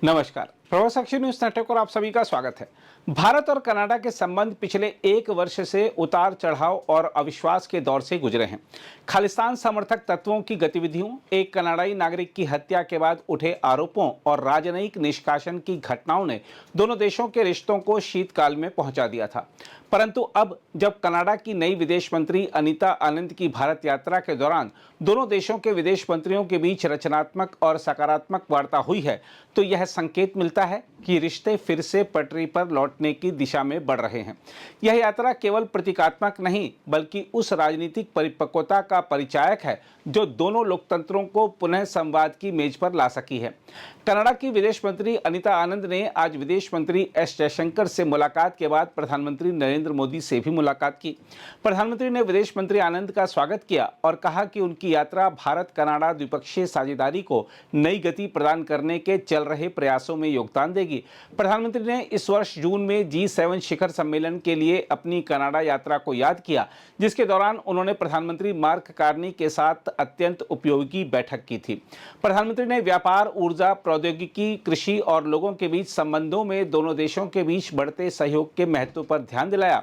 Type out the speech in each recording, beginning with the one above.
नमस्कार। प्रवास साक्षी news network और आप सभी का स्वागत है। भारत और कनाडा के संबंध पिछले एक वर्ष से उतार चढ़ाव और अविश्वास के दौर से गुजरे हैं। खालिस्तान समर्थक तत्वों की गतिविधियों, एक कनाडाई नागरिक की हत्या के बाद उठे आरोपों और राजनयिक निष्कासन की घटनाओं ने दोनों देशों के रिश्तों को शीतकाल में पहुंचा दिया था। परंतु अब जब कनाडा की नई विदेश मंत्री अनीता आनंद की भारत यात्रा के दौरान दोनों देशों के विदेश मंत्रियों के बीच रचनात्मक और सकारात्मक वार्ता हुई है, तो यह संकेत मिलता है कि रिश्ते फिर से पटरी पर लौटने की दिशा में बढ़ रहे हैं। यह यात्रा केवल प्रतीकात्मक नहीं, बल्कि उस राजनीतिक परिपक्वता का परिचायक है जो दोनों लोकतंत्रों को पुनः संवाद की मेज पर ला सकी है। कनाडा की विदेश मंत्री अनीता आनंद ने आज विदेश मंत्री एस जयशंकर से मुलाकात के बाद प्रधानमंत्री नरेंद्र मोदी से भी मुलाकात की। प्रधानमंत्री ने विदेश मंत्री आनंद का स्वागत किया और कहा कि उनकी यात्रा भारत कनाडा द्विपक्षीय साझेदारी को नई गति प्रदान करने के चल रहे प्रयासों में योगदान देगी। प्रधानमंत्री ने इस वर्ष जून में G7 शिखर सम्मेलन के लिए अपनी कनाडा यात्रा को याद किया, जिसके दौरान उन्होंने प्रधानमंत्री मार्क कार्नी के साथ अत्यंत उपयोगी बैठक की थी। प्रधानमंत्री ने व्यापार, ऊर्जा, प्रौद्योगिकी, कृषि और लोगों के बीच संबंधों में दोनों देशों के बीच बढ़ते सहयोग के महत्व पर ध्यान दिलाया।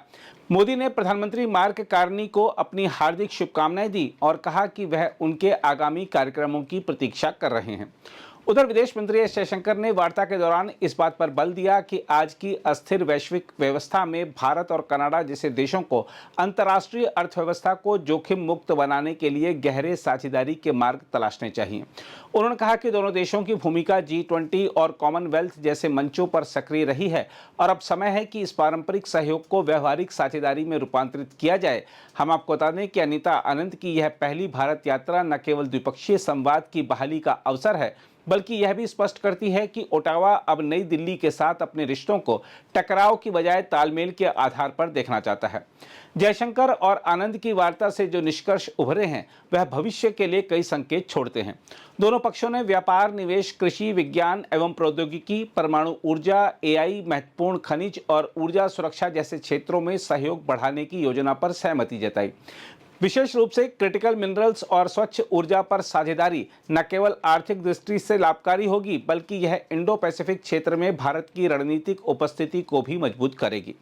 मोदी ने प्रधानमंत्री मार्क कार्नी को अपनी हार्दिक शुभकामनाएं दी और कहा कि वह उनके आगामी कार्यक्रमों की प्रतीक्षा कर रहे हैं। उधर विदेश मंत्री एस जयशंकर ने वार्ता के दौरान इस बात पर बल दिया कि आज की अस्थिर वैश्विक व्यवस्था में भारत और कनाडा जैसे देशों को अंतर्राष्ट्रीय अर्थव्यवस्था को जोखिम मुक्त बनाने के लिए गहरे साझेदारी के मार्ग तलाशने चाहिए। उन्होंने कहा कि दोनों देशों की भूमिका G20 और कॉमनवेल्थ जैसे मंचों पर सक्रिय रही है और अब समय है कि इस पारंपरिक सहयोग को व्यवहारिक साझेदारी में रूपांतरित किया जाए। हम आपको बता दें कि अनीता आनंद की यह पहली भारत यात्रा न केवल द्विपक्षीय संवाद की बहाली का अवसर है, बल्कि यह भी स्पष्ट करती है कि ओटावा अब नई दिल्ली के साथ अपने रिश्तों को टकराव की बजाय तालमेल के आधार पर देखना चाहता है। जयशंकर और आनंद की वार्ता से जो निष्कर्ष उभरे हैं, वह भविष्य के लिए कई संकेत छोड़ते हैं। दोनों पक्षों ने व्यापार, निवेश, कृषि, विज्ञान एवं प्रौद्योगिकी, परमाणु ऊर्जा, AI, महत्वपूर्ण खनिज और ऊर्जा सुरक्षा जैसे क्षेत्रों में सहयोग बढ़ाने की योजना पर सहमति जताई। विशेष रूप से क्रिटिकल मिनरल्स और स्वच्छ ऊर्जा पर साझेदारी न केवल आर्थिक दृष्टि से लाभकारी होगी, बल्कि यह इंडो पैसिफिक क्षेत्र में भारत की रणनीतिक उपस्थिति को भी मजबूत करेगी।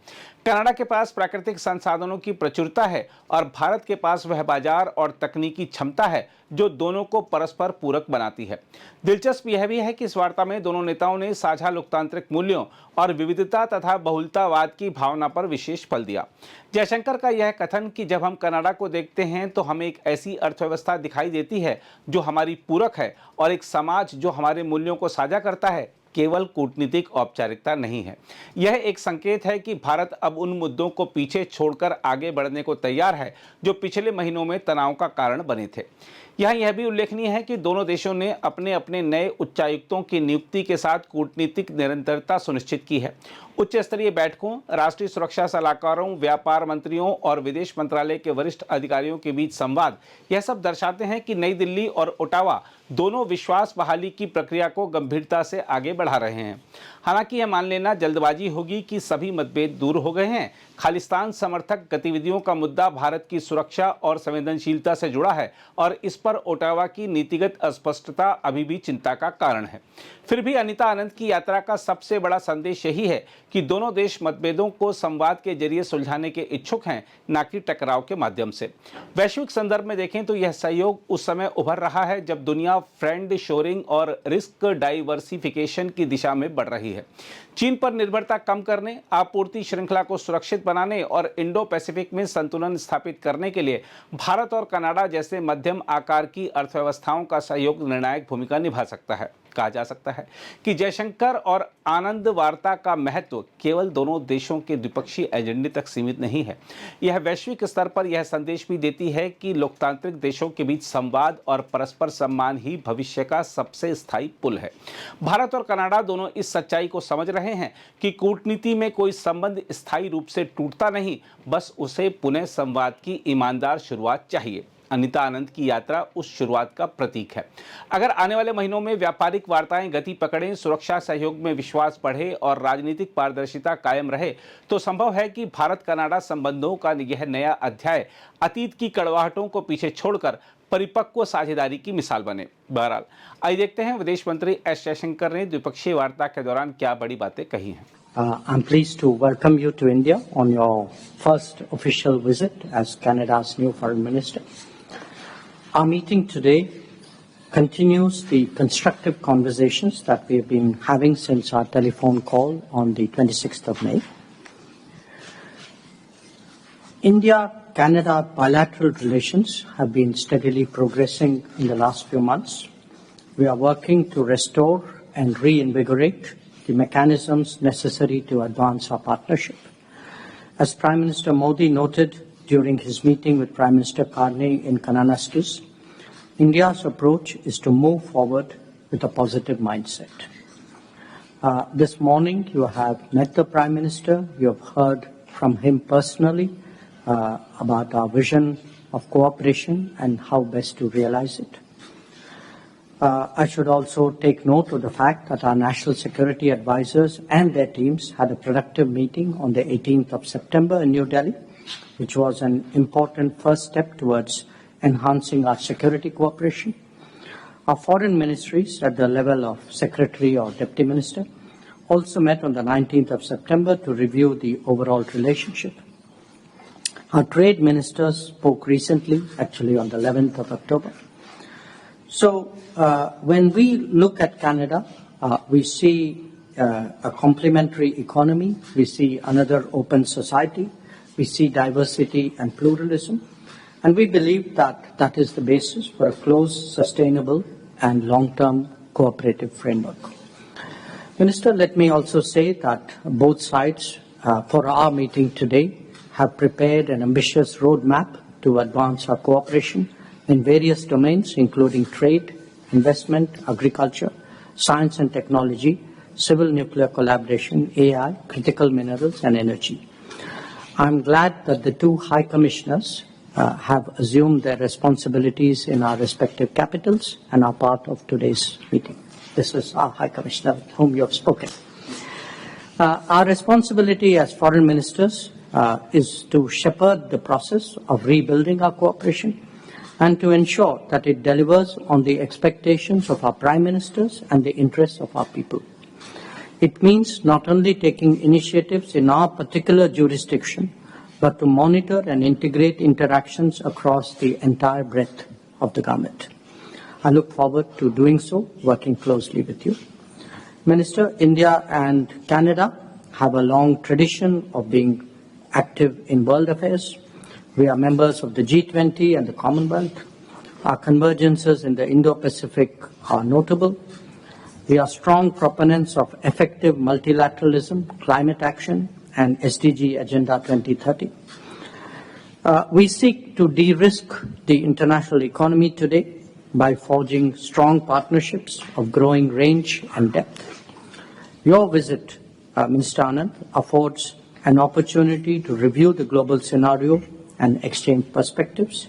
कनाडा के पास प्राकृतिक संसाधनों की प्रचुरता है और भारत के पास वह बाजार और तकनीकी क्षमता है जो दोनों को परस्पर पूरक बनाती है। दिलचस्प यह भी है कि इस वार्ता में दोनों नेताओं ने साझा लोकतांत्रिक मूल्यों और विविधता तथा बहुलतावाद की भावना पर विशेष बल दिया। जयशंकर का यह कथन कि जब हम कनाडा को देखते हैं तो हमें एक ऐसी अर्थव्यवस्था दिखाई देती है जो हमारी पूरक है और एक समाज जो हमारे मूल्यों को साझा करता है, केवल कूटनीतिक औपचारिकता नहीं है। यह एक संकेत है कि भारत अब उन मुद्दों को पीछे छोड़कर आगे बढ़ने को तैयार है जो पिछले महीनों में तनाव का कारण बने थे। यहाँ यह भी उल्लेखनीय है कि दोनों देशों ने अपने अपने नए उच्चायुक्तों की नियुक्ति के साथ कूटनीतिक निरंतरता सुनिश्चित की है। उच्च स्तरीय बैठकों, राष्ट्रीय सुरक्षा सलाहकारों, व्यापार मंत्रियों और विदेश मंत्रालय के वरिष्ठ अधिकारियों के बीच संवाद, यह सब दर्शाते हैं कि नई दिल्ली और ओटावा दोनों विश्वास बहाली की प्रक्रिया को गंभीरता से आगे बढ़ा रहे हैं। हालांकि यह मान लेना जल्दबाजी होगी कि सभी मतभेद दूर हो गए हैं। खालिस्तान समर्थक गतिविधियों का मुद्दा भारत की सुरक्षा और संवेदनशीलता से जुड़ा है और इस पर ओटावा की नीतिगत अस्पष्टता अभी भी चिंता का कारण है। फिर भी अनीता आनंद की यात्रा का सबसे बड़ा संदेश यही है कि दोनों देश मतभेदों को संवाद के जरिए सुलझाने के इच्छुक हैं, न कि टकराव के माध्यम से। वैश्विक संदर्भ में देखें तो यह सहयोग उस समय उभर रहा है जब दुनिया फ्रेंड शोरिंग और रिस्क डाइवर्सिफिकेशन की दिशा में बढ़ रही है। चीन पर निर्भरता कम करने, आपूर्ति श्रृंखला को सुरक्षित बनाने और इंडो पैसिफिक में संतुलन स्थापित करने के लिए भारत और कनाडा जैसे मध्यम आकार की अर्थव्यवस्थाओं का सहयोग निर्णायक भूमिका निभा सकता है। कहा जा सकता है कि जयशंकर और आनंद वार्ता का महत्व केवल दोनों देशों के द्विपक्षीय एजेंडे तक सीमित नहीं है। यह वैश्विक स्तर पर यह संदेश भी देती है कि लोकतांत्रिक देशों के बीच संवाद और परस्पर सम्मान ही भविष्य का सबसे स्थायी पुल है। भारत और कनाडा दोनों इस सच्चाई को समझ रहे हैं कि कूटनीति में कोई संबंध स्थायी रूप से टूटता नहीं, बस उसे पुनः संवाद की ईमानदार शुरुआत चाहिए। अनीता आनंद की यात्रा उस शुरुआत का प्रतीक है। अगर आने वाले महीनों में व्यापारिक वार्ताएं गति पकड़ें, सुरक्षा सहयोग में विश्वास बढ़े और राजनीतिक पारदर्शिता कायम रहे, तो संभव है कि भारत कनाडा संबंधों का यह नया अध्याय अतीत की कड़वाहटों को पीछे छोड़कर परिपक्व साझेदारी की मिसाल बने। बहरहाल आइए देखते हैं विदेश मंत्री एस जयशंकर ने द्विपक्षीय वार्ता के दौरान क्या बड़ी बातें कही हैं। I'm pleased to welcome you to India on your first official visit as Canada's new foreign minister. Our meeting today continues the constructive conversations that we have been having since our telephone call on the 26th of May. India-Canada bilateral relations have been steadily progressing in the last few months. We are working to restore and reinvigorate the mechanisms necessary to advance our partnership. As Prime Minister Modi noted during his meeting with Prime Minister Carney in Kananaskis, India's approach is to move forward with a positive mindset. This morning you have met the Prime Minister, you have heard from him personally about our vision of cooperation and how best to realize it. I should also take note of the fact that our national security advisors and their teams had a productive meeting on the 18th of September in New Delhi, which was an important first step towards enhancing our security cooperation. Our foreign ministries at the level of secretary or deputy minister also met on the 19th of September to review the overall relationship. Our trade ministers spoke recently, actually on the 11th of October. So when we look at Canada, we see a complementary economy, we see another open society, we see diversity and pluralism, and we believe that that is the basis for a close, sustainable and long-term cooperative framework. Minister, let me also say that both sides for our meeting today have prepared an ambitious roadmap to advance our cooperation in various domains, including trade, investment, agriculture, science and technology, civil nuclear collaboration, AI, critical minerals, and energy. I'm glad that the two High Commissioners have assumed their responsibilities in our respective capitals and are part of today's meeting. This is our High Commissioner with whom you have spoken. Our responsibility as foreign ministers is to shepherd the process of rebuilding our cooperation and to ensure that it delivers on the expectations of our prime ministers and the interests of our people. It means not only taking initiatives in our particular jurisdiction, but to monitor and integrate interactions across the entire breadth of the government. I look forward to doing so, working closely with you. Minister, India and Canada have a long tradition of being active in world affairs. We are members of the G20 and the Commonwealth. Our convergences in the Indo-Pacific are notable. We are strong proponents of effective multilateralism, climate action, and SDG Agenda 2030. We seek to de-risk the international economy today by forging strong partnerships of growing range and depth. Your visit, Minister Anand, affords an opportunity to review the global scenario and exchange perspectives.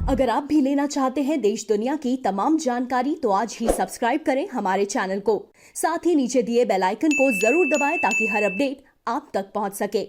अगर आप भी लेना चाहते हैं देश दुनिया की तमाम जानकारी तो आज ही सब्सक्राइब करें हमारे चैनल को। साथ ही नीचे दिए बेल आइकन को जरूर दबाएं ताकि हर अपडेट आप तक पहुंच सके।